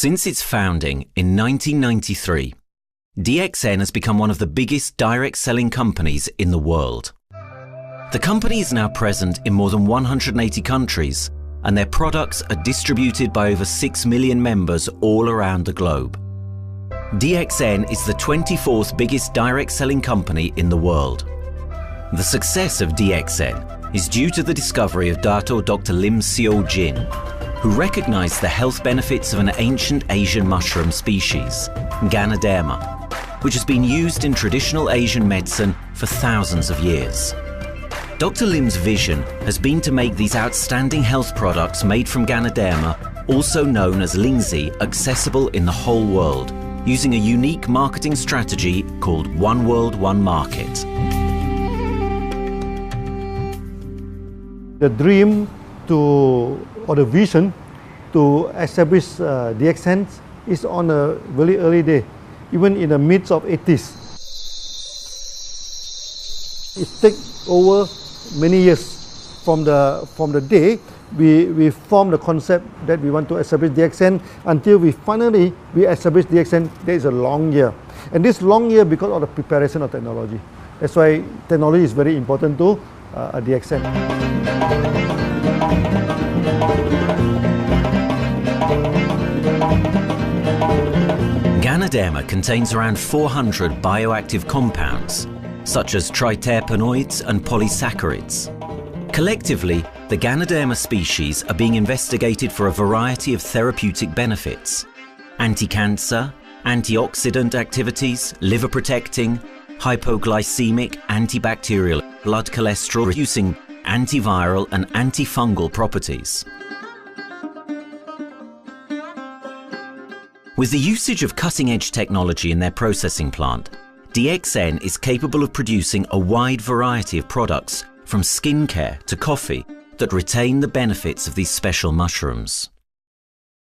Since its founding in 1993, DXN has become one of the biggest direct selling companies in the world. The company is now present in more than 180 countries, and their products are distributed by over 6 million members all around the globe. DXN is the 24th biggest direct selling company in the world. The success of DXN is due to the discovery of Dr. Lim Seo Jin, who recognized the health benefits of an ancient Asian mushroom species, Ganoderma, which has been used in traditional Asian medicine for thousands of years. Dr. Lim's vision has been to make these outstanding health products made from Ganoderma, also known as Lingzi, accessible in the whole world, using a unique marketing strategy called One World, One Market. The dream or the vision to establish DXN is on a very early day, even in the midst of 80s. It takes over many years from the day we formed the concept that we want to establish DXN until we finally establish DXN. There is a long year, and this long year because of the preparation of technology. That's why technology is very important to DXN. Ganoderma contains around 400 bioactive compounds, such as triterpenoids and polysaccharids. Collectively, the Ganoderma species are being investigated for a variety of therapeutic benefits: anti-cancer, antioxidant activities, liver protecting, hypoglycemic, antibacterial, blood cholesterol reducing, antiviral and antifungal properties. With the usage of cutting-edge technology in their processing plant, DXN is capable of producing a wide variety of products, from skincare to coffee, that retain the benefits of these special mushrooms.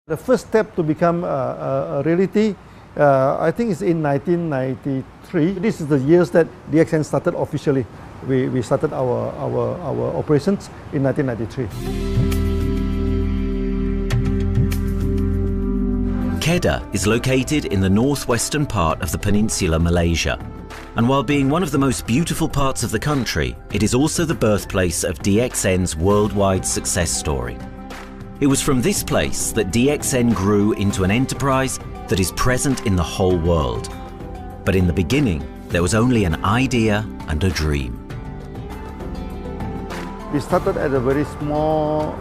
The first step to become a reality, I think, is in 1993. This is the years that DXN started officially. We started our operations in 1993. Kedah is located in the northwestern part of the peninsula Malaysia, and while being one of the most beautiful parts of the country, it is also the birthplace of DXN's worldwide success story. It was from this place that DXN grew into an enterprise that is present in the whole world. But in the beginning, there was only an idea and a dream. We started at a very small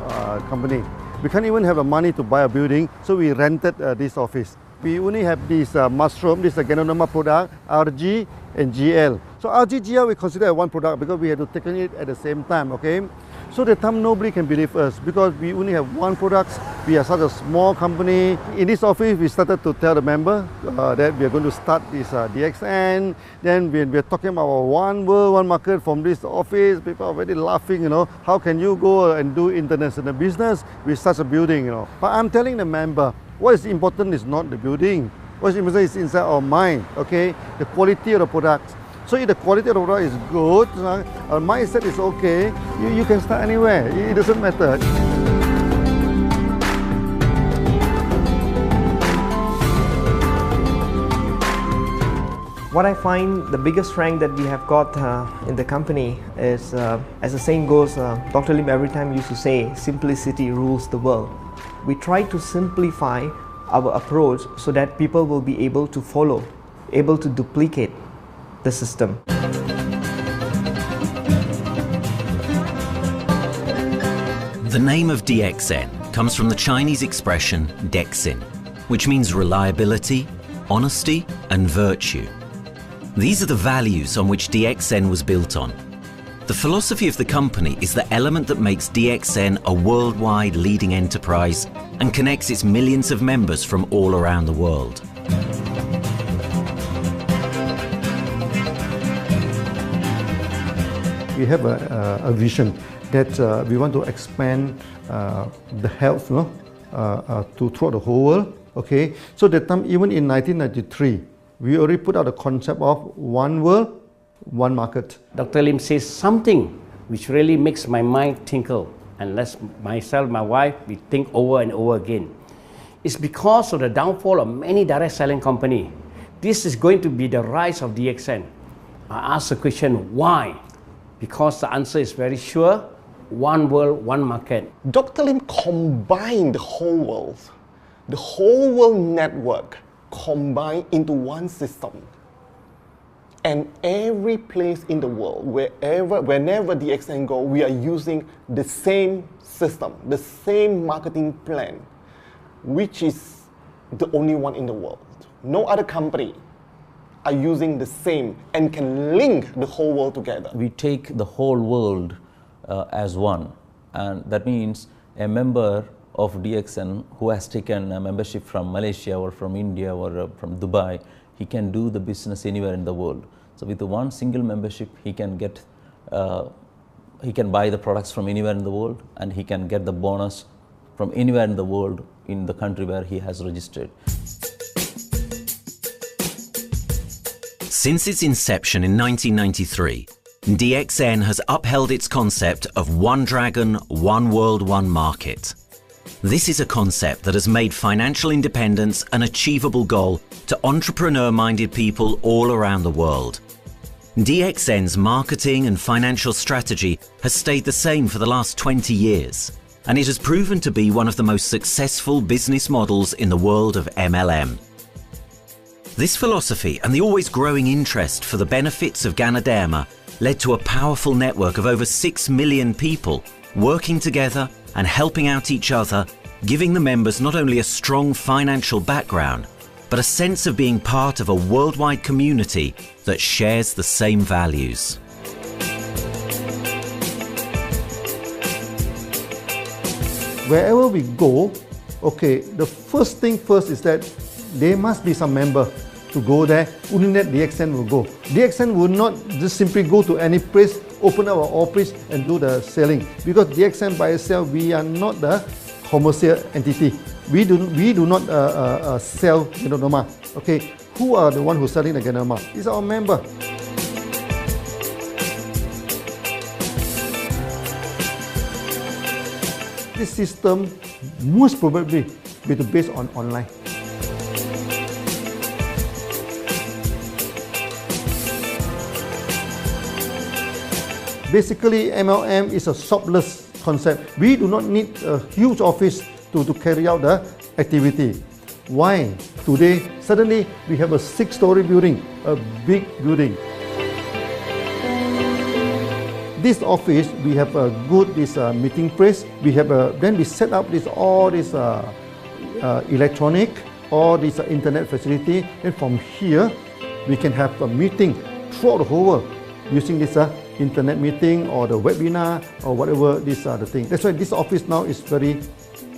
company. We can't even have the money to buy a building, so we rented this office. We only have this mushroom, this Ganoderma product, RG and GL. So RG, GL we consider one product because we had to take it at the same time, okay? So at the time nobody can believe us because we only have one product. We are such a small company. In this office, we started to tell the member that we are going to start this DXN. Then we are talking about one world, one market from this office. People are already laughing, you know. How can you go and do international business with such a building, you know? But I'm telling the member, what is important is not the building. What is important is inside our mind, okay? The quality of the product. So if the quality of the product is good, our mindset is okay, you can start anywhere. It doesn't matter. What I find the biggest strength that we have got in the company is, as the saying goes, Dr. Lim every time used to say, simplicity rules the world. We try to simplify our approach so that people will be able to follow, able to duplicate the system. The name of DXN comes from the Chinese expression DXN, which means reliability, honesty and virtue. These are the values on which DXN was built on. The philosophy of the company is the element that makes DXN a worldwide leading enterprise and connects its millions of members from all around the world. We have a vision that we want to expand the health to throughout the whole world. Okay, so that time, even in 1993, we already put out a concept of one world, one market. Dr. Lim says something which really makes my mind tinkle, and let myself, my wife, we think over and over again. It's because of the downfall of many direct selling companies. This is going to be the rise of DXN. I ask the question, why? Because the answer is very sure, one world, one market. Dr. Lim combined the whole world network combined into one system. And every place in the world, whenever DXN go, we are using the same system, the same marketing plan, which is the only one in the world. No other company are using the same and can link the whole world together. We take the whole world as one, and that means a member of DXN who has taken a membership from Malaysia or from India or from Dubai, he can do the business anywhere in the world. So with the one single membership, he can get, he can buy the products from anywhere in the world, and he can get the bonus from anywhere in the world in the country where he has registered. Since its inception in 1993, DXN has upheld its concept of one dragon, one world, one market. This is a concept that has made financial independence an achievable goal to entrepreneur-minded people all around the world. DXN's marketing and financial strategy has stayed the same for the last 20 years, and it has proven to be one of the most successful business models in the world of MLM. This philosophy and the always growing interest for the benefits of Ganoderma led to a powerful network of over 6 million people working together and helping out each other, giving the members not only a strong financial background, but a sense of being part of a worldwide community that shares the same values. Wherever we go, okay, the first thing first is that there must be some member to go there. Only that DXN will go. DXN will not just simply go to any place, open our office and do the selling. Because DXN by itself, we are not the commercial entity. We do not sell Ganoderma. Okay, who are the one who's selling the Ganoderma? It's our member. This system most probably will be based on online. Basically, MLM is a shopless concept. We do not need a huge office to carry out the activity. Why? Today, suddenly we have a 6-story building, a big building. This office, we have a good meeting place. We have then we set up all this electronic, all this internet facility. And from here, we can have a meeting throughout the whole world using this internet meeting or the webinar or whatever these are the things. That's why this office now is very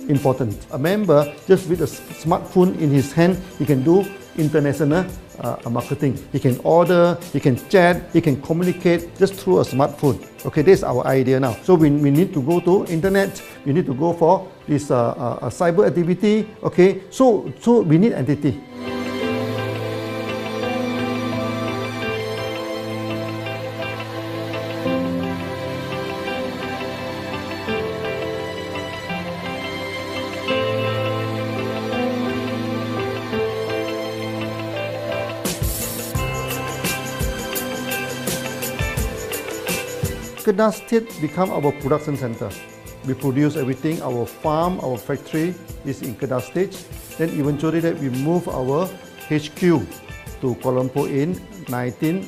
important. A member, just with a smartphone in his hand, he can do international marketing. He can order, he can chat, he can communicate just through a smartphone. Okay, that's our idea now. So we need to go to internet, we need to go for this cyber activity. Okay, so we need entity. Kedah State become our production center. We produce everything. Our farm, our factory is in Kedah State. Then eventually that we move our HQ to Kuala Lumpur in 1999.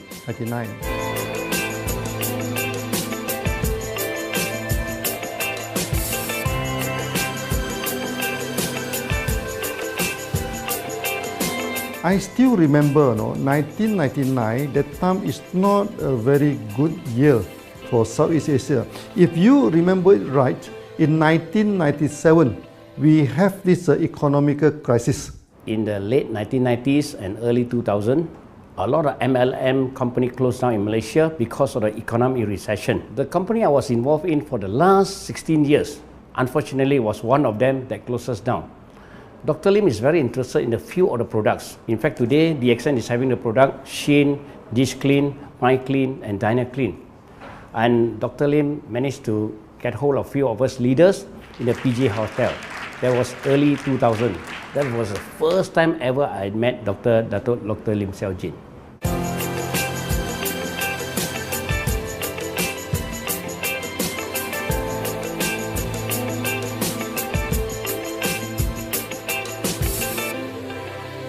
I still remember, 1999, that time is not a very good year for Southeast Asia. If you remember it right, in 1997, we have this economic crisis. In the late 1990s and early 2000, a lot of MLM company closed down in Malaysia because of the economic recession. The company I was involved in for the last 16 years, unfortunately, was one of them that closes down. Dr. Lim is very interested in a few of the products. In fact, today, DXN is having the product Sheen, Dish Clean, My Clean, and Diner Clean. And Dr. Lim managed to get hold of a few of us leaders in the PJ Hotel. That was early 2000. That was the first time ever I met Dr. Lim Xiaojin.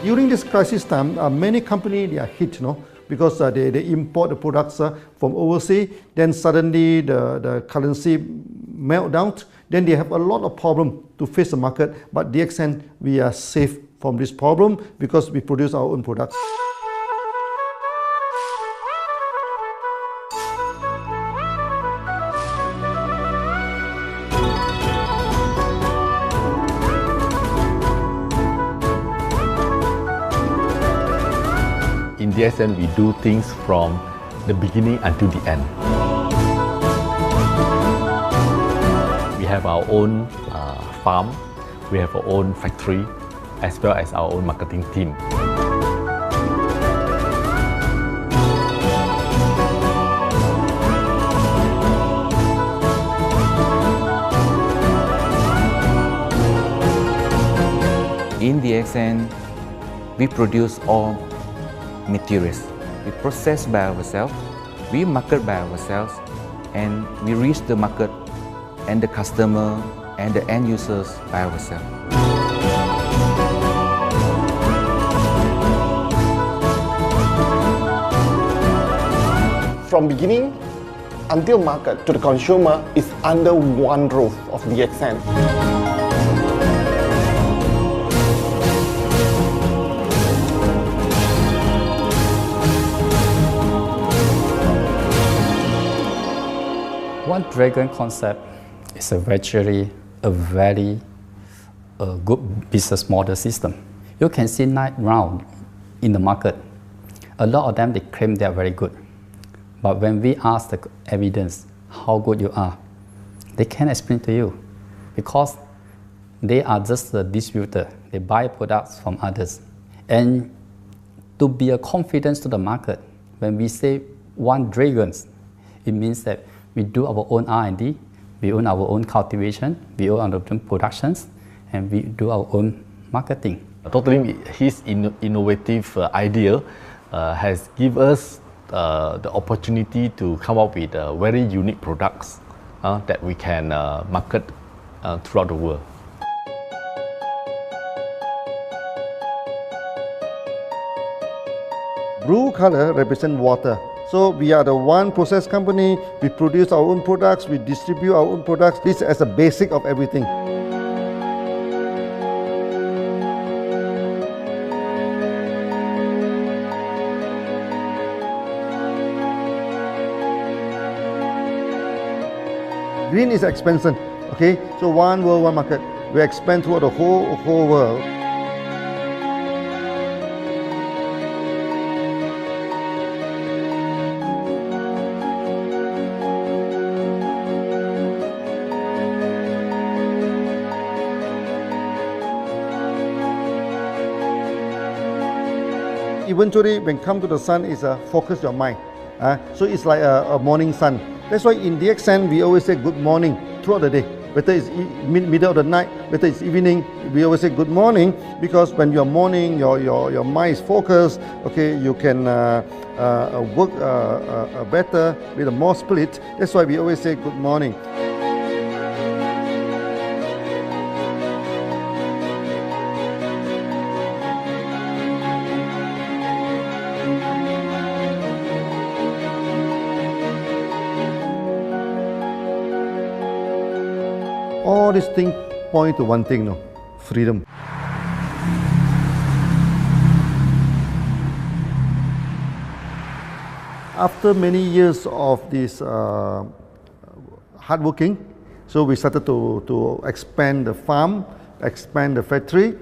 During this crisis time, many companies they are hit, because they import the products from overseas. Then suddenly the currency melt down. Then they have a lot of problem to face the market. But DXN, we are safe from this problem because we produce our own products. In DXN, we do things from the beginning until the end. We have our own farm, we have our own factory, as well as our own marketing team. In DXN, we produce all materials. We process by ourselves, we market by ourselves, and we reach the market and the customer and the end users by ourselves. From beginning until market to the consumer is under one roof of DXN. One Dragon concept is a very good business model system. You can see now in the market, a lot of them they claim they are very good. But when we ask the evidence how good you are, they can't explain to you because they are just a distributor. They buy products from others. And to be a confidence to the market, when we say One Dragon, it means that we do our own R&D, we own our own cultivation, we own our own productions, and we do our own marketing. Dr. Lim, his innovative idea has given us the opportunity to come up with very unique products that we can market throughout the world. Blue color represents water. So we are the one process company, we produce our own products, we distribute our own products. This is the basic of everything. Green is expansion, okay? So one world, one market. We expand throughout the whole world. Eventually, when come to the sun, is focus your mind. So it's like a morning sun. That's why in DXN, we always say good morning throughout the day. Whether it's middle of the night, whether it's evening, we always say good morning because when you're morning, your mind is focused. Okay, you can work better with a more spirit. That's why we always say good morning. All these things point to one thing, freedom. After many years of this hard working, so we started to expand the farm, expand the factory,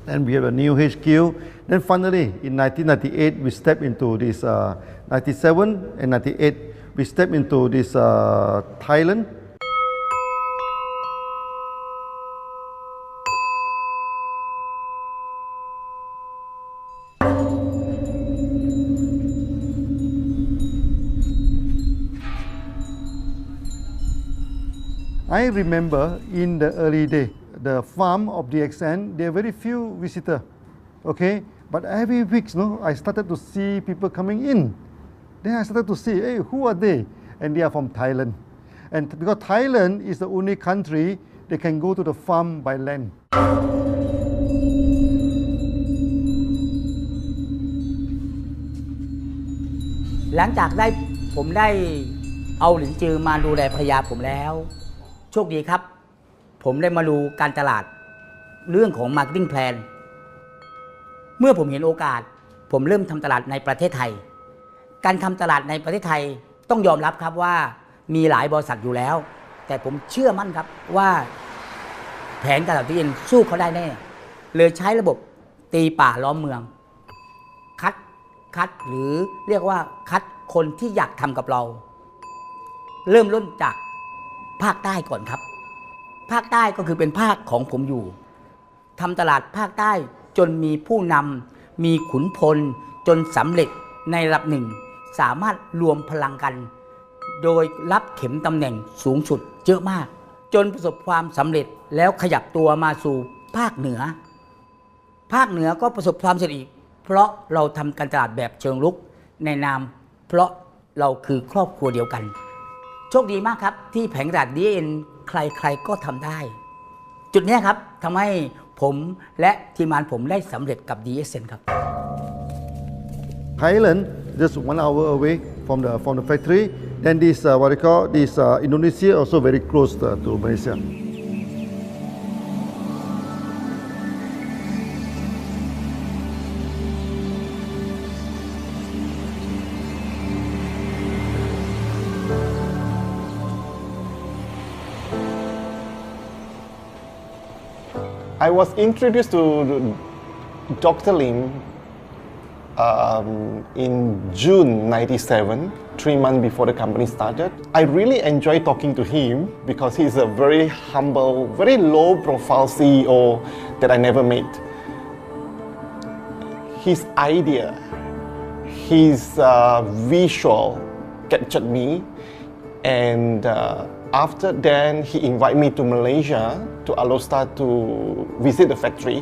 and we have a new HQ. Then finally, in 1998, we stepped into this, 97 and 98, we stepped into this Thailand. I remember in the early day, the farm of DXN, there are very few visitors, okay? But every week, I started to see people coming in. Then I started to see, hey, who are they? And they are from Thailand. And because Thailand is the only country they can go to the farm by land. หลังจากผมได้เอาหลินจือมาดูแลภรรยาผมแล้วโชคดีครับผมได้มาดูการตลาดเรื่องของ Marketing Plan เมื่อผมเห็นโอกาสผมเริ่มทำตลาดในประเทศไทยการทำตลาดในประเทศไทยต้องยอมรับครับว่ามีหลายบริษัทอยู่แล้วแต่ผมเชื่อมั่นครับว่าแผนการตลาดที่เอ็นสู้เขาได้แน่เลยใช้ระบบตีป่าล้อมเมืองคัดหรือเรียกว่าคัดคนที่อยากทำกับเราเริ่มต้นจากภาคใต้ก่อนครับภาคใต้ก็คือเป็นภาคของผมอยู่ทำตลาดภาคใต้จนมีผู้นำมีขุนพลจนสำเร็จในระดับหนึ่งสามารถรวมพลังกันโดยรับเข็มตำแหน่งสูงสุดเยอะมากจนประสบความสำเร็จแล้วขยับตัวมาสู่ภาคเหนือก็ประสบความสำเร็จอีกเพราะเราทำการตลาดแบบเชิงรุกในนามเพราะเราคือครอบครัวเดียวกันโชคดีมากครับที่แผงตลาด DXN ใครๆก็ทำได้จุดนี้ครับทำให้ผมและทีมงานผมได้สำเร็จกับ DXN ครับ Thailand just 1 hour away from the factory. Then this what they call this Indonesia also very close to Malaysia. I was introduced to Dr. Lim in June '97, 3 months before the company started. I really enjoyed talking to him because he's a very humble, very low-profile CEO that I never met. His idea, his visual captured me, and after then he invited me to Malaysia, to Alostar, to visit the factory.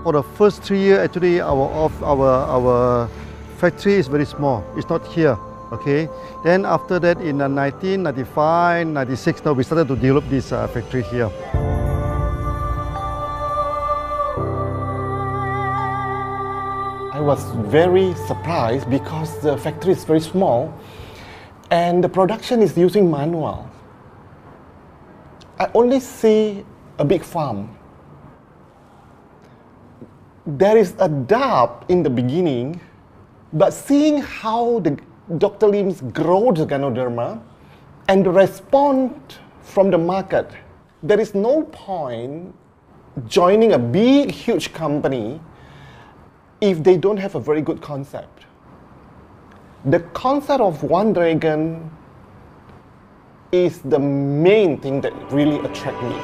For the first 3 years, actually, our factory is very small. It's not here, okay? Then after that, in 1995, 96, now we started to develop this factory here. I was very surprised because the factory is very small and the production is using manual. I only see a big farm. There is a doubt in the beginning, but seeing how Dr. Lim's grow the Ganoderma and the response from the market, there is no point joining a big, huge company if they don't have a very good concept. The concept of One Dragon is the main thing that really attracts me.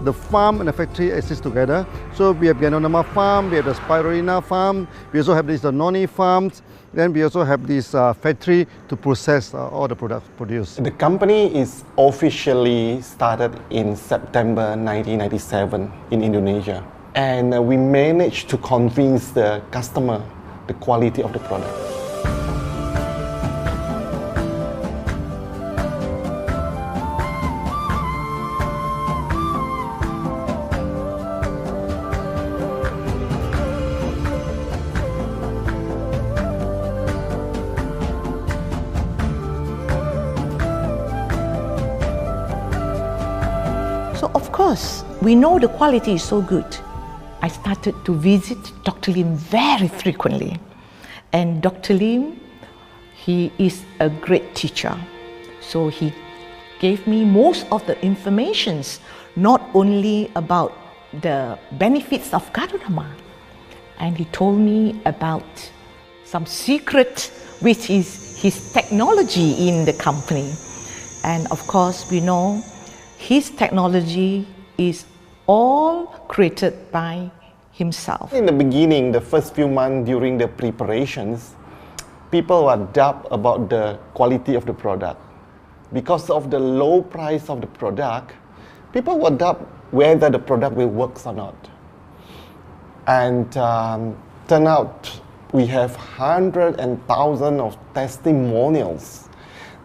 The farm and the factory exist together. So we have Ganoderma farm, we have the Spirulina farm, we also have this noni farms, then we also have this factory to process all the products produced. The company is officially started in September 1997 in Indonesia. And we managed to convince the customer the quality of the product. because we know the quality is so good, I started to visit Dr. Lim very frequently. And Dr. Lim, he is a great teacher. So he gave me most of the informations, not only about the benefits of Gadodama, and he told me about some secret, which is his technology in the company. And of course, we know his technology is all created by himself. In the beginning, the first few months during the preparations, people were doubt about the quality of the product. Because of the low price of the product, people were doubt whether the product will work or not. And turn out we have hundreds and thousands of testimonials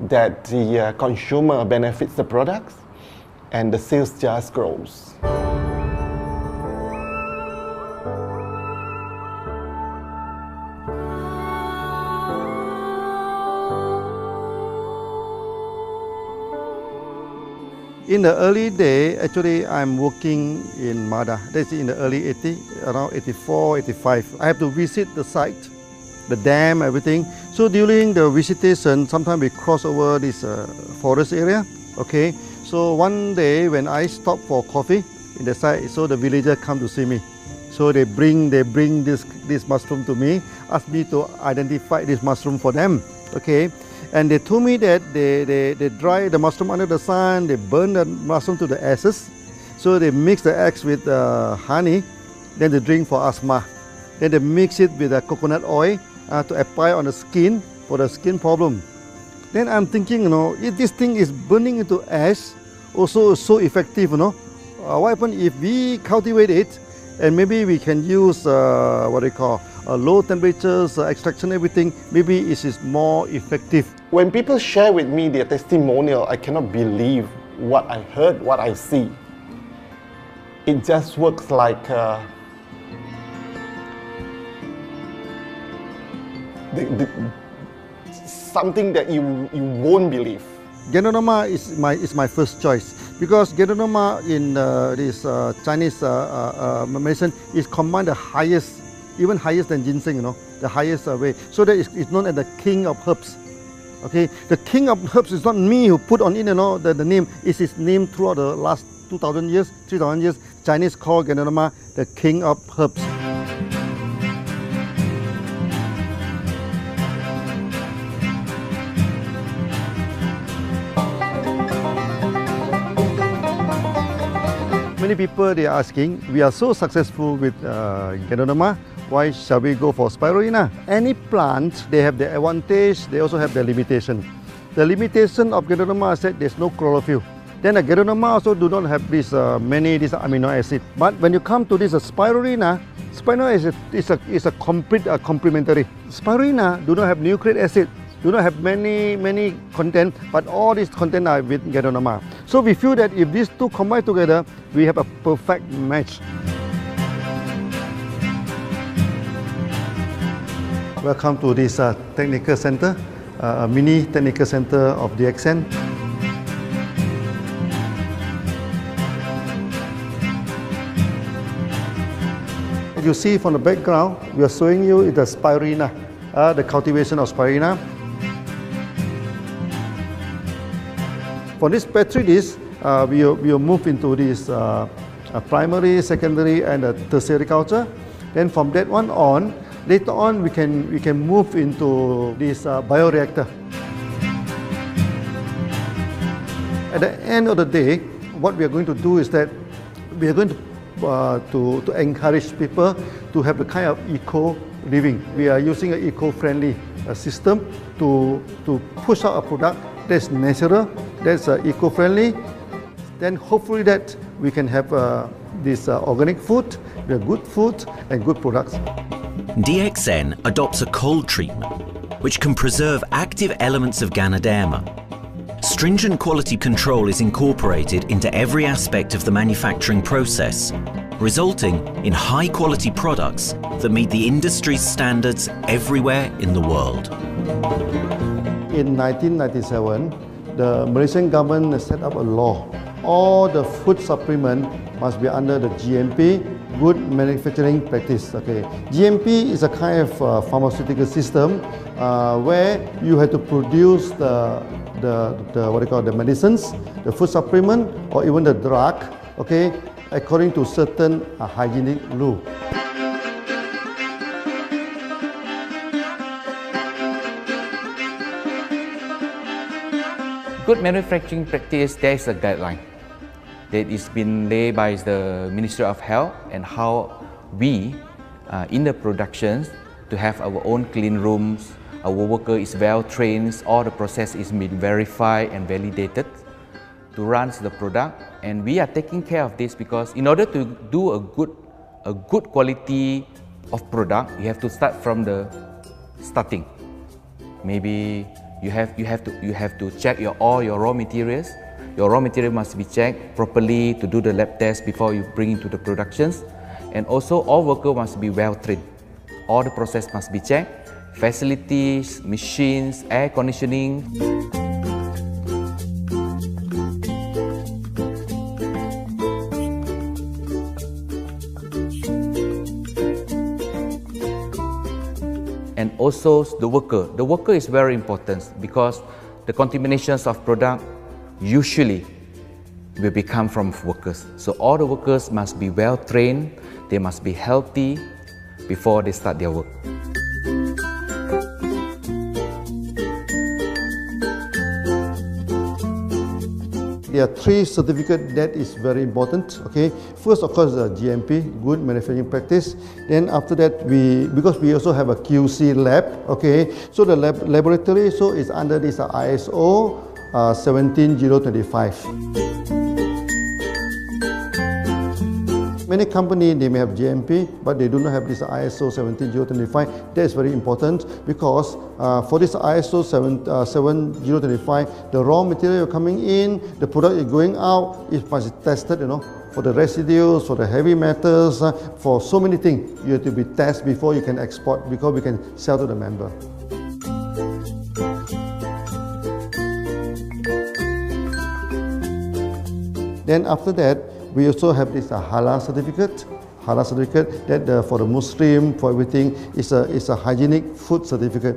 that the consumer benefits the products and the sales just grows. In the early day, actually, I'm working in Mada. That's in the early 80s, around 84, 85. I have to visit the site, the dam, everything. So during the visitation, sometimes we cross over this forest area. Okay. So one day when I stop for coffee in the site, so the villagers come to see me. So they bring this mushroom to me, ask me to identify this mushroom for them. Okay. And they told me that they dry the mushroom under the sun, they burn the mushroom to the ashes. So they mix the eggs with honey, then they drink for asthma. Then they mix it with coconut oil to apply on the skin for the skin problem. Then I'm thinking, if this thing is burning into ash, also so effective, what happens if we cultivate it and maybe we can use what they call low temperatures, extraction, everything, maybe it is more effective. When people share with me their testimonial, I cannot believe what I heard, what I see. It just works like something that you won't believe. Gadodama is my first choice because Gadodama in this Chinese medicine is combined the highest, even higher than ginseng, the highest way. So that it's known as the king of herbs. Okay, the king of herbs is not me who put on it, the name. It is named throughout the last 2,000 years, 3,000 years. Chinese call Gadodama the king of herbs. Many people they are asking, we are so successful with Gadodama, why shall we go for spirulina? Any plant, they have their advantage, they also have their limitation. The limitation of Gadodama is that there's no chlorophyll. Then the Gadodama also do not have this many amino acids. But when you come to this spirulina, spirulina is a complete complementary. Spirulina do not have nucleic acid, do not have many content, but all these content are with Gadodama. So we feel that if these two combine together, we have a perfect match. Welcome to this technical center, a mini technical center of DXN. You see from the background, we are showing you the spirulina, the cultivation of spirulina. For this petri dish, we will move into this primary, secondary, and tertiary culture. Then from that one on, later on we can move into this bioreactor. At the end of the day, what we are going to do is that we are going to encourage people to have a kind of eco living. We are using an eco-friendly system to push out a product that's natural, that's eco-friendly. Then hopefully that we can have this organic food, good food and good products. DXN adopts a cold treatment which can preserve active elements of Ganoderma. Stringent quality control is incorporated into every aspect of the manufacturing process, resulting in high-quality products that meet the industry's standards everywhere in the world. In 1997, the Malaysian government set up a law. all the food supplement must be under the GMP, good manufacturing practice. Okay, GMP is a kind of pharmaceutical system where you have to produce the what you call the medicines, the food supplement, or even the drug. Okay, according to certain hygienic rule. Good manufacturing practice, there is a guideline that is been laid by the Ministry of Health, and how we in the productions to have our own clean rooms, our worker is well trained, all the process is been verified and validated to run the product, and we are taking care of this because in order to do a good quality of product, you have to start from the starting. Maybe you have to check all your raw materials. Your raw material must be checked properly to do the lab test before you bring into the productions. And also all workers must be well trained. All the process must be checked. Facilities, machines, air conditioning. And also the worker. The worker is very important because the contaminations of product usually will become from workers. So all the workers must be well trained, they must be healthy before they start their work. There are 3 certificates that is very important. Okay, first of course the GMP, good manufacturing practice. Then after that because we also have a QC lab. Okay, so the laboratory is under this ISO 17025. Many companies, they may have GMP, but they do not have this ISO 17025. That is very important because for this ISO 17025, the raw material coming in, the product is going out, it must be tested, for the residues, for the heavy metals, for so many things. You have to be tested before you can export, because we can sell to the member. Then after that, we also have this halal certificate. Halal certificate that for the Muslim, for everything, is a hygienic food certificate.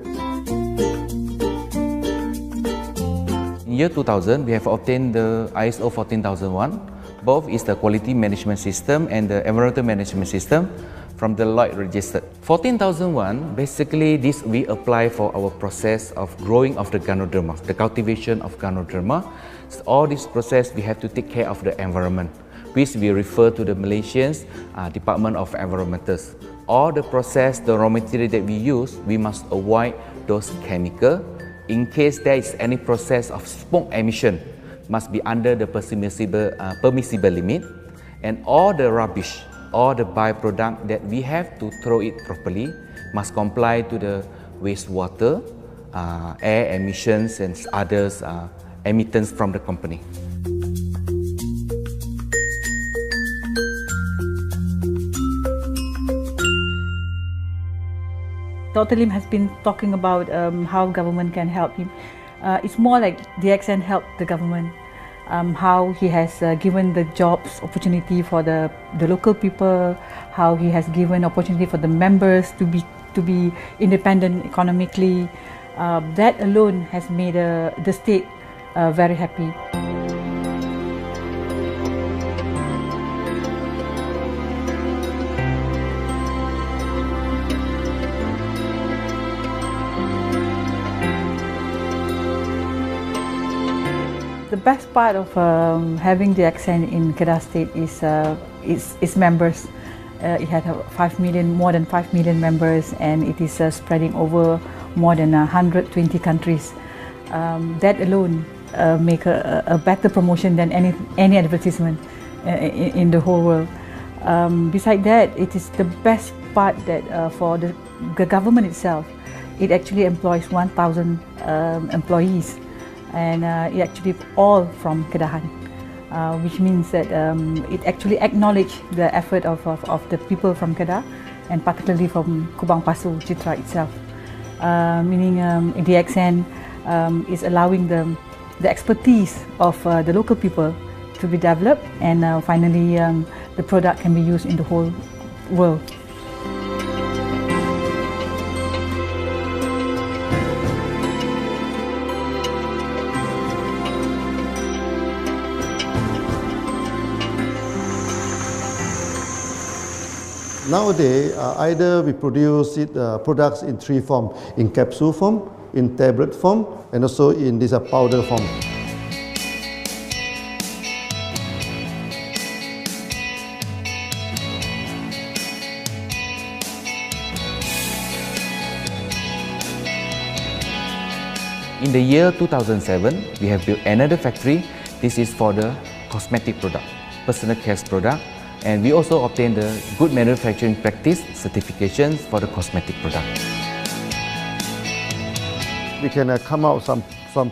In year 2000, we have obtained the ISO 14001. Both is the quality management system and the environmental management system from the Lloyd registered. 14001, basically this we apply for our process of growing of the Ganoderma, the cultivation of Ganoderma. So all this process we have to take care of the environment, which we refer to the Malaysians Department of Environmentals. All the process, the raw material that we use, we must avoid those chemicals. In case there is any process of smoke emission, must be under the permissible limit, and all the rubbish, all the byproduct that we have to throw it properly must comply to the wastewater, air emissions and others emittance from the company. Dr. Lim has been talking about how government can help him. It's more like DXN helped the government, how he has given the jobs opportunity for the local people, how he has given opportunity for the members to be independent economically. That alone has made the state very happy. The best part of having the DXN in Kedah State is its members. It had more than 5 million members, and it is spreading over more than 120 countries. That alone make a better promotion than any advertisement in the whole world. Besides that, it is the best part that for the government itself, it actually employs 1,000 employees. And it actually all from Kedahan, which means that it actually acknowledges the effort of the people from Kedah, and particularly from Kubang Pasu Citra itself. Meaning DXN is allowing the expertise of the local people to be developed, and finally the product can be used in the whole world. Nowadays, either we produce products in three forms: in capsule form, in tablet form, and also in this powder form. In the year 2007, we have built another factory. This is for the cosmetic product, personal care product, and we also obtained the Good Manufacturing Practice certifications for the cosmetic product. We can come out some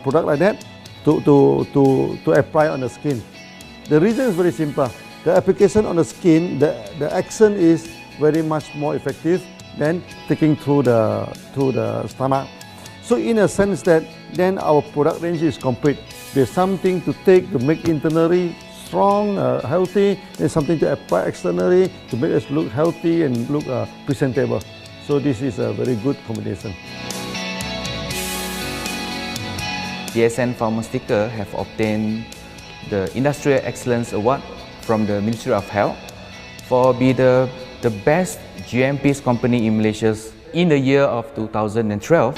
product like that to apply on the skin. The reason is very simple. The application on the skin, the action is very much more effective than taking through the stomach. So in a sense that then our product range is complete. There's something to take to make internally strong, healthy. There's something to apply externally to make us look healthy and look presentable. So this is a very good combination. DXN Pharmaceutical have obtained the Industrial Excellence Award from the Ministry of Health for being the best GMP company in Malaysia in the year of 2012.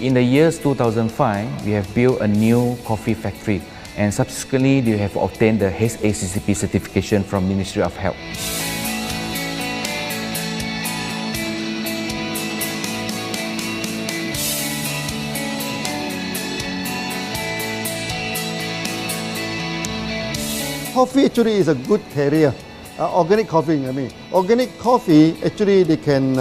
In the years 2005, we have built a new coffee factory, and subsequently we have obtained the ACCP certification from Ministry of Health. Coffee actually is a good carrier. Organic coffee, I mean. Organic coffee, actually they can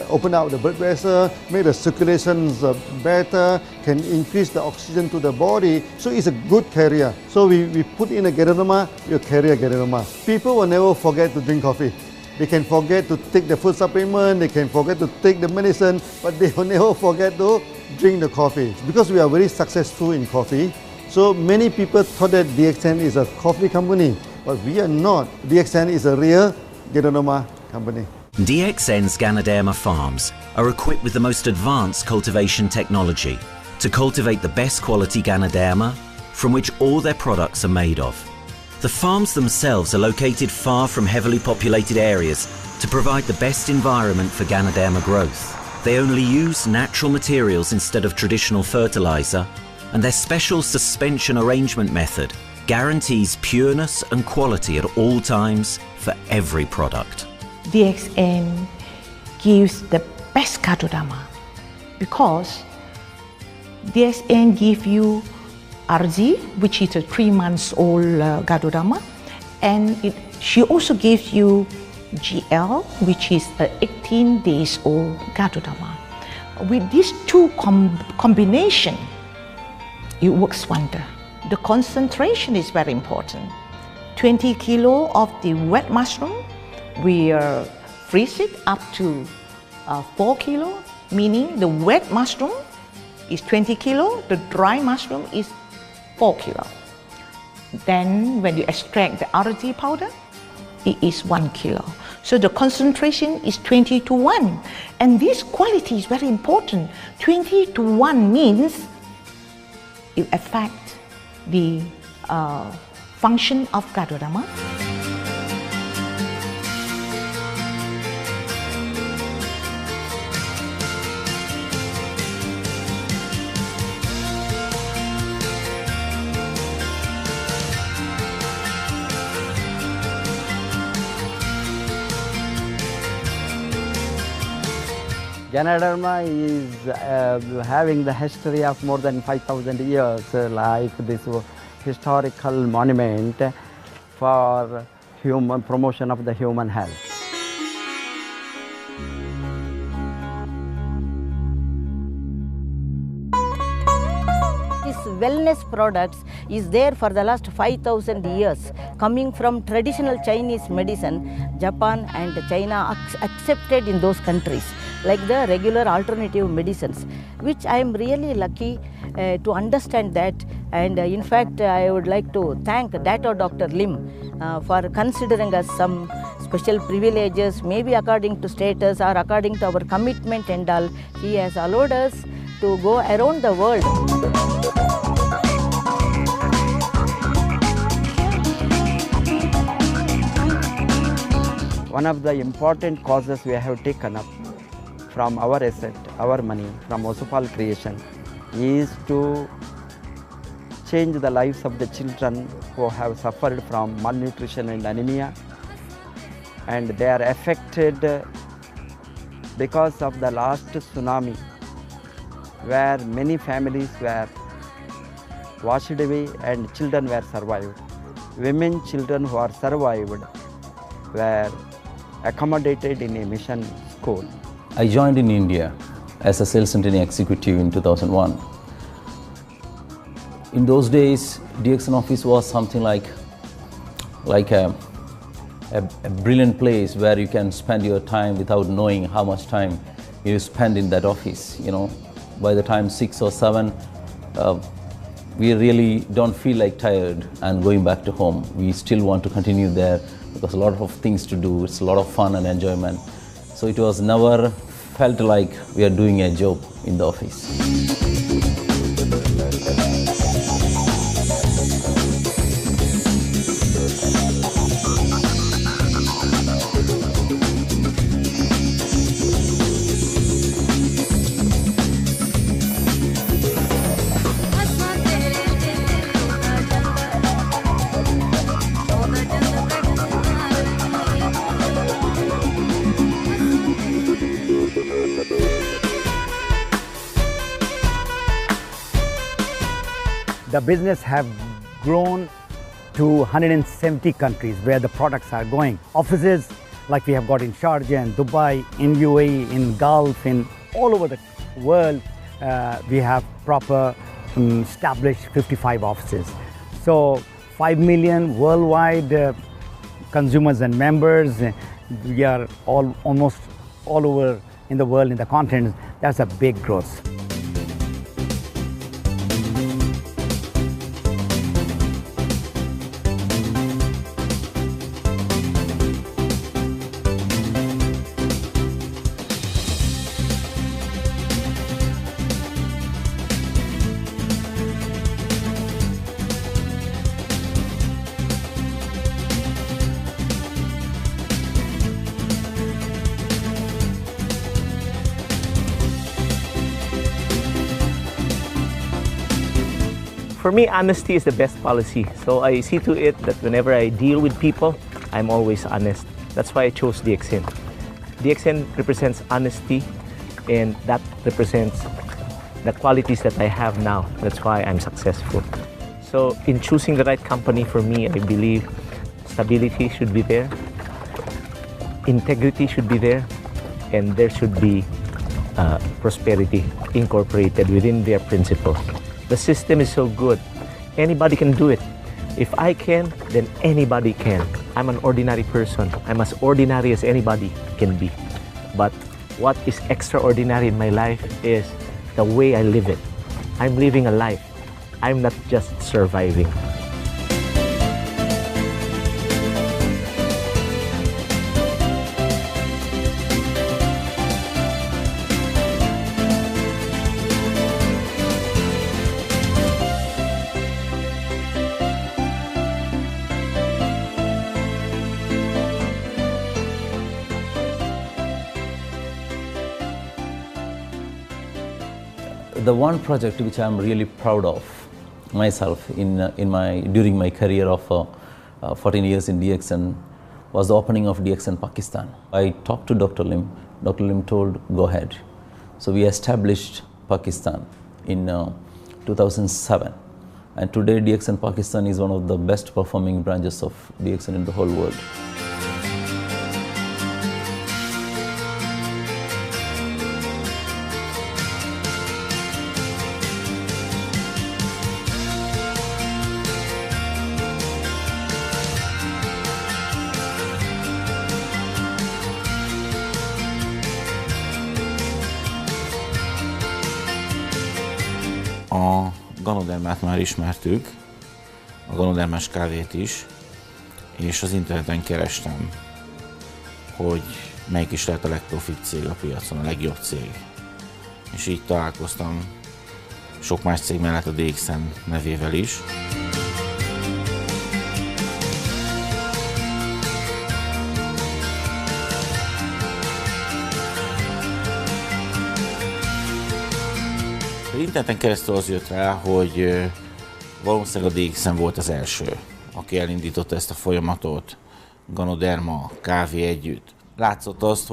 open up the blood vessel, make the circulations better, can increase the oxygen to the body. So it's a good carrier. So we put in a Ganoderma, you carry a Ganoderma. People will never forget to drink coffee. They can forget to take the food supplement, they can forget to take the medicine, but they will never forget to drink the coffee. Because we are very successful in coffee, so many people thought that DXN is a coffee company, but we are not. DXN is a real Ganoderma company. DXN's Ganoderma farms are equipped with the most advanced cultivation technology to cultivate the best quality Ganoderma from which all their products are made of. The farms themselves are located far from heavily populated areas to provide the best environment for Ganoderma growth. They only use natural materials instead of traditional fertilizer, and their special suspension arrangement method guarantees pureness and quality at all times for every product. DXN gives the best Ganoderma because DXN gives you RZ, which is a 3 months old Ganoderma, and she also gives you GL, which is a 18 days old Ganoderma. With these two combination, it works wonder. The concentration is very important. 20 kilo of the wet mushroom, we freeze it up to 4 kilo, meaning the wet mushroom is 20 kilo, the dry mushroom is 4 kilo. Then when you extract the RZ powder, it is 1 kilo. So the concentration is 20:1. And this quality is very important. 20:1 means it affects the function of Ganoderma. Ganoderma is having the history of more than 5,000 years, like this historical monument for human promotion of the human health. This wellness products is there for the last 5,000 years, coming from traditional Chinese medicine. Japan and China accepted in those countries, like the regular alternative medicines, which I am really lucky to understand that. And in fact, I would like to thank Dr. Lim for considering us some special privileges, maybe according to status or according to our commitment and all. He has allowed us to go around the world. One of the important causes we have taken up from our asset, our money, from Osopal creation, is to change the lives of the children who have suffered from malnutrition and anemia, and they are affected because of the last tsunami, where many families were washed away and children were survived. Women, children who are survived were accommodated in a mission school. I joined in India as a sales and training executive in 2001. In those days, DXN office was something like a brilliant place where you can spend your time without knowing how much time you spend in that office. You know, by the time 6 or 7, we really don't feel like tired and going back to home. We still want to continue there because a lot of things to do. It's a lot of fun and enjoyment. So it was never felt like we are doing a job in the office. The business have grown to 170 countries where the products are going. Offices like we have got in Sharjah and Dubai, in UAE, in Gulf, in all over the world, we have proper established 55 offices. So 5 million worldwide consumers and members. We are almost all over in the world, in the continents. That's a big growth. For me, honesty is the best policy. So I see to it that whenever I deal with people, I'm always honest. That's why I chose DXN. DXN represents honesty, and that represents the qualities that I have now. That's why I'm successful. So in choosing the right company for me, I believe stability should be there, integrity should be there, and there should be prosperity incorporated within their principles. The system is so good. Anybody can do it. If I can, then anybody can. I'm an ordinary person. I'm as ordinary as anybody can be. But what is extraordinary in my life is the way I live it. I'm living a life. I'm not just surviving. The one project which I am really proud of myself during my career of 14 years in DXN was the opening of DXN Pakistan. I talked to Dr. Lim. Dr. Lim told, go ahead. So we established Pakistan in 2007. And today DXN Pakistan is one of the best performing branches of DXN in the whole world. A Ganodermát már ismertük, a ganodermás kávét is, és az interneten kerestem, hogy melyik is lehet a legprofitt cég a piacon, a legjobb cég. És így találkoztam sok más cég mellett a DXN nevével is. Interneten keresztül az jött rá, hogy valószínűleg a DXN volt az első, aki elindította ezt a folyamatot, Ganoderma, kávé együtt. Látszott azt,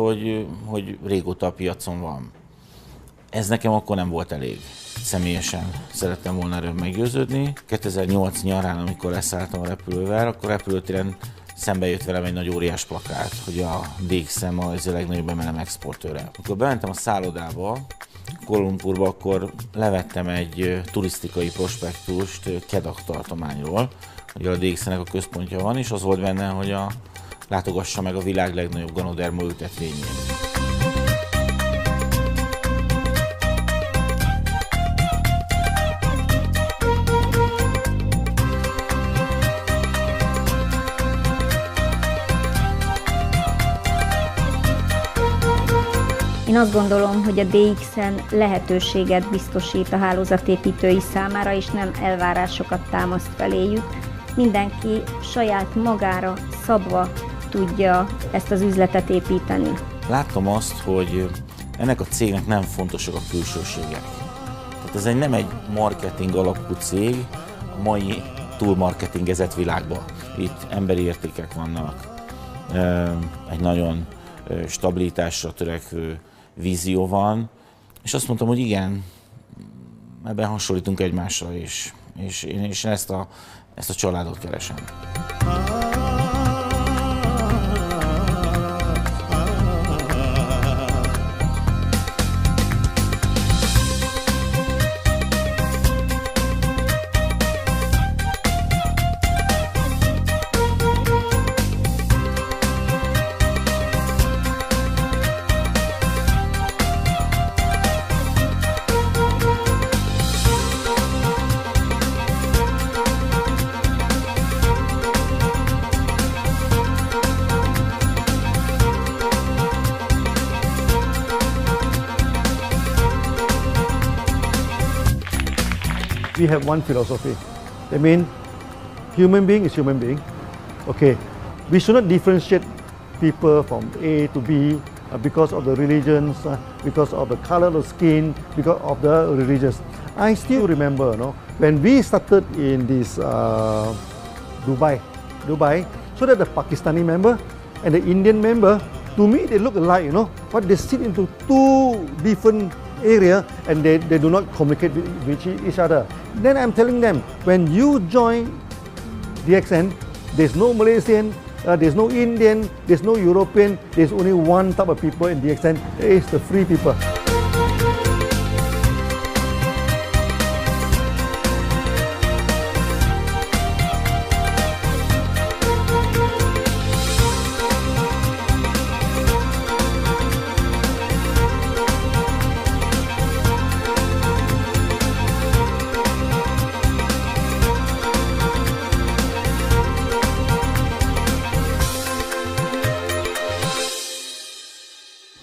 hogy régóta a piacon van. Ez nekem akkor nem volt elég. Személyesen szerettem volna erről meggyőződni. 2008 nyarán, amikor leszálltam a repülővel, akkor repülőtéren szembe jött velem egy nagy óriás plakát, hogy a DXN az a legnagyobb MLM exportőre. Amikor bementem a szállodába, Kuala Lumpurba, akkor levettem egy turisztikai prospektust Kedah tartományról, hogy a DXN-nek a központja van, és az volt benne, hogy látogassa meg a világ legnagyobb ganoderma ültetvényét. Én azt gondolom, hogy a DXN lehetőséget biztosít a hálózatépítői számára, és nem elvárásokat támaszt feléjük. Mindenki saját magára szabva tudja ezt az üzletet építeni. Láttam azt, hogy ennek a cégnek nem fontosak a külsőségek. Tehát ez nem egy marketing alapú cég a mai túlmarketingezett világban. Itt emberi értékek vannak, egy nagyon stabilitásra törekvő vízió van, és azt mondtam, hogy igen, ebben hasonlítunk egymásra, és én ezt a családot keresem. We have one philosophy. I mean, human being is human being. Okay, we should not differentiate people from A to B because of the religions, because of the color of the skin, because of the religions. I still remember, when we started in this Dubai, so that the Pakistani member and the Indian member, to me they look alike, but they sit into two different area and they do not communicate with each other. Then I'm telling them, when you join DXN, there's no Malaysian, there's no Indian, there's no European, there's only one type of people in DXN, it's the free people.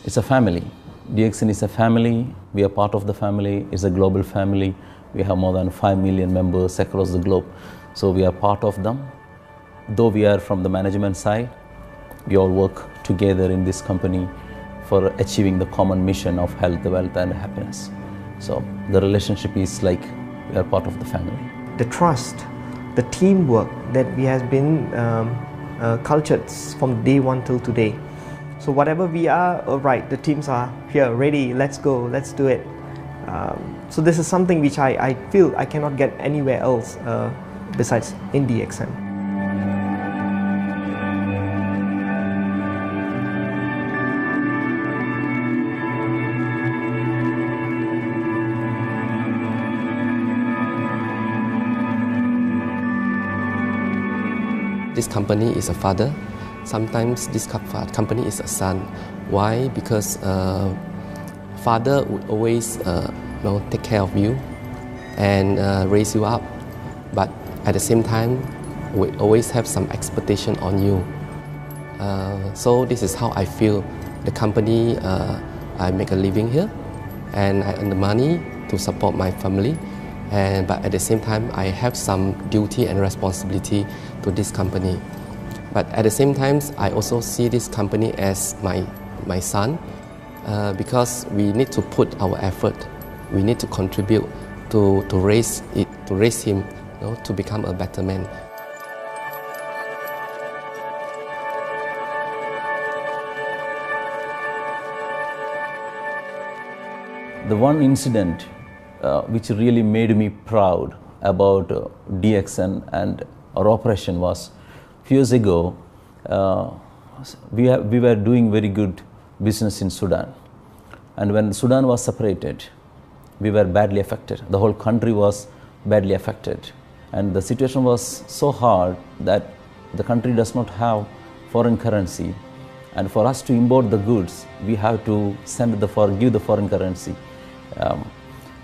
It's a family. DXN is a family. We are part of the family. It's a global family. We have more than 5 million members across the globe. So we are part of them. Though we are from the management side, we all work together in this company for achieving the common mission of health, wealth and happiness. So the relationship is like we are part of the family. The trust, the teamwork that we has been cultured from day one till today. So whatever we are, right, the teams are here, ready, let's go, let's do it. So this is something which I feel I cannot get anywhere else besides in DXN. This company is a father. Sometimes this company is a son. Why? Because father would always take care of you, and raise you up. But at the same time, we always have some expectation on you. So this is how I feel. The company, I make a living here, and I earn the money to support my family. But at the same time, I have some duty and responsibility to this company. But at the same time, I also see this company as my son, because we need to put our effort. We need to contribute to raise him, to become a better man. The one incident which really made me proud about DXN and our operation was a few years ago. We were doing very good business in Sudan, and when Sudan was separated, we were badly affected. The whole country was badly affected, and the situation was so hard that the country does not have foreign currency, and for us to import the goods, we have to give the foreign currency.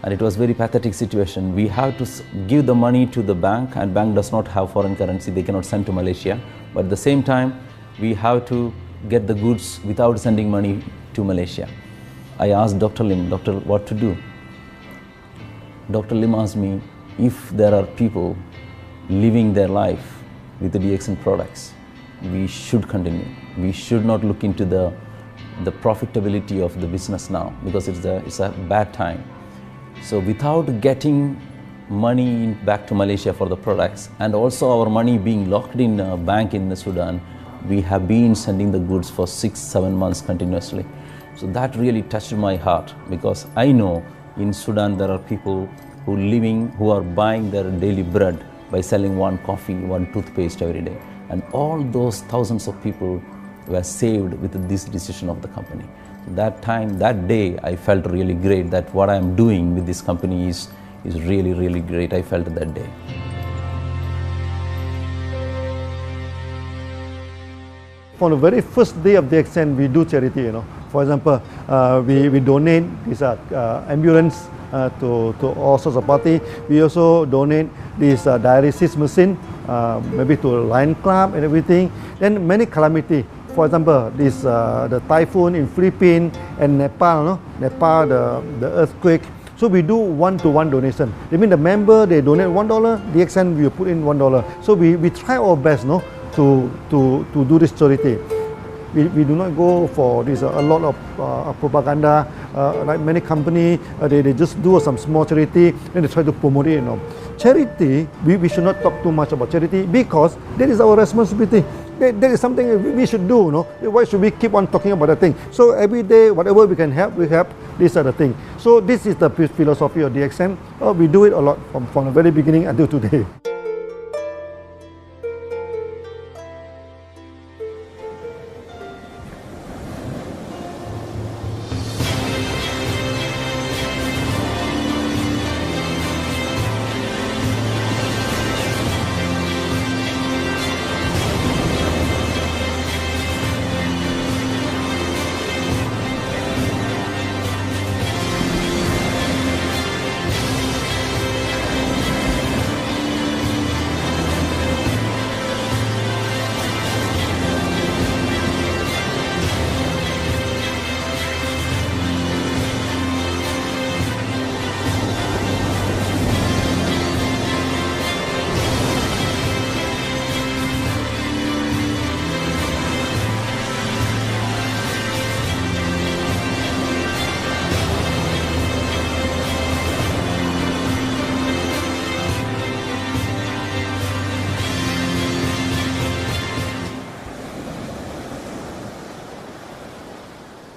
And it was very pathetic situation. We have to give the money to the bank, and bank does not have foreign currency. They cannot send to Malaysia. But at the same time, we have to get the goods without sending money to Malaysia. I asked Dr. Lim, "Doctor, what to do?" Dr. Lim asked me, if there are people living their life with the DXN products, we should continue. We should not look into the profitability of the business now, because it's a bad time. So without getting money back to Malaysia for the products, and also our money being locked in a bank in Sudan, we have been sending the goods for 6-7 months continuously. So that really touched my heart, because I know in Sudan there are people who are buying their daily bread by selling one coffee, one toothpaste every day. And all those thousands of people were saved with this decision of the company. That day, I felt really great that what I am doing with this company is really, really great. I felt that day. From the very first day of DXN, we do charity. For example, we donate this ambulance to all sorts of party. We also donate this dialysis machine, maybe to Lion Club and everything. Then many calamity. For example, the typhoon in Philippines and Nepal, the earthquake. So we do one-to-one donation. I mean, the member, they donate $1, DXN will put in $1. So we try our best, to do this charity. We do not go for this a lot of propaganda, like many companies. They just do some small charity and they try to promote it. Charity, we should not talk too much about charity, because that is our responsibility. That is something we should do. Why should we keep on talking about that thing? So every day, whatever we can help, we help. These are the things. So this is the philosophy of DXN. We do it a lot from the very beginning until today.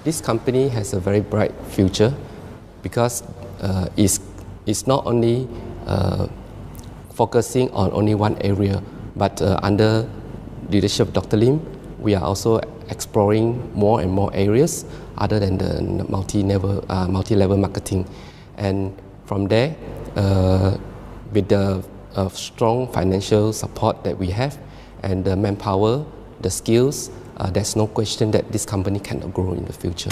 This company has a very bright future, because it's not only focusing on only one area, but under leadership of Dr. Lim, we are also exploring more and more areas other than the multi-level marketing. And from there, with the strong financial support that we have and the manpower, the skills, there's no question that this company cannot grow in the future.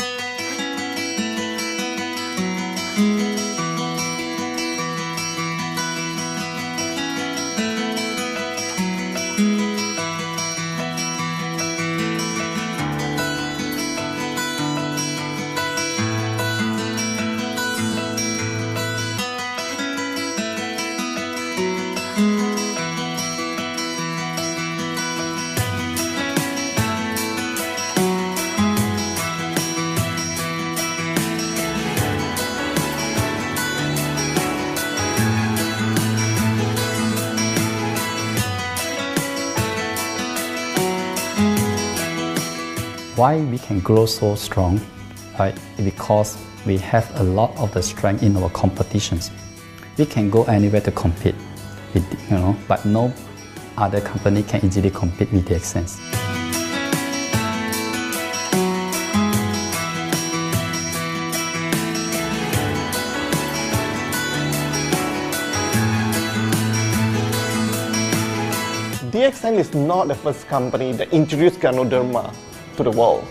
Why we can grow so strong? Right? Because we have a lot of the strength in our competitions. We can go anywhere to compete, but no other company can easily compete with DXN. DXN is not the first company that introduced Ganoderma to the world.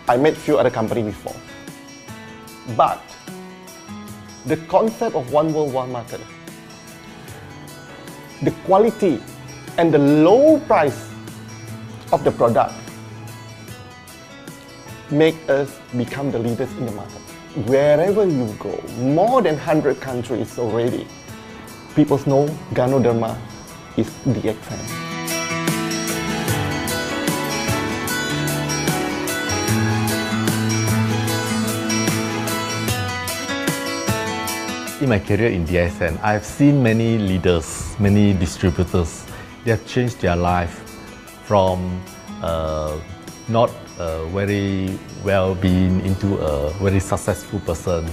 I met few other companies before. But the concept of one world, one market, the quality and the low price of the product make us become the leaders in the market. Wherever you go, more than 100 countries already, people know Ganoderma is DXN. In my career in DXN, I've seen many leaders, many distributors. They have changed their life from not very well-being into a very successful person.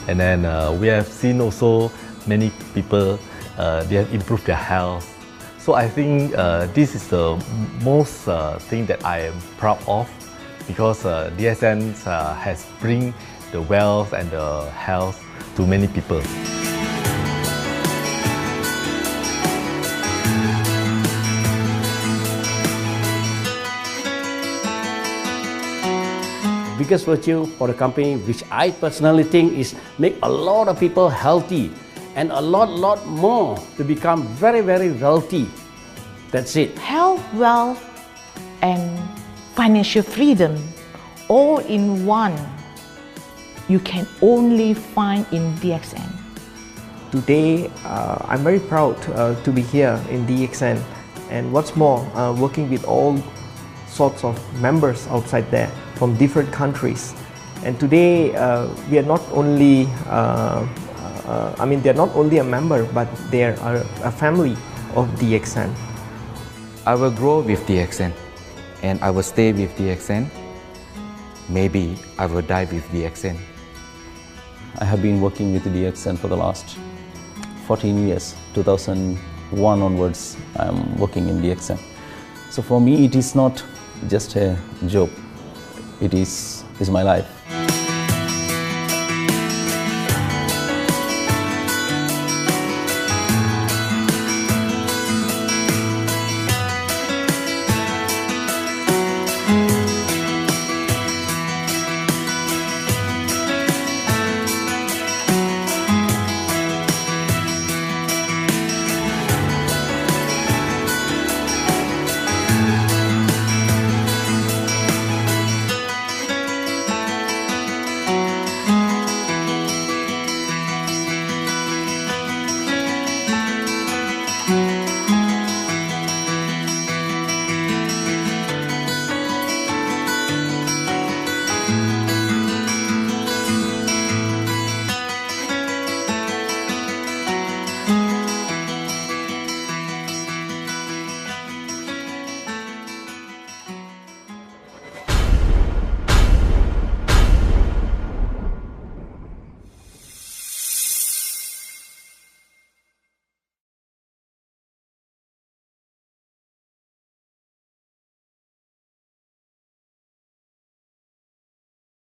And then we have seen also many people, they have improved their health. So I think this is the most thing that I am proud of, because DXN has bring the wealth and the health to many people. Biggest virtue for the company, which I personally think is make a lot of people healthy and a lot more to become very wealthy. That's it. Health, wealth, and financial freedom all in one. You can only find in DXN. Today, I'm very proud to be here in DXN, and what's more, working with all sorts of members outside there from different countries. And today, we are not only, they're not only a member, but they're a family of DXN. I will grow with DXN, and I will stay with DXN. Maybe I will die with DXN. I have been working with the DXN for the last 14 years. 2001 onwards, I am working in DXN. So for me, it is not just a job. It is my life.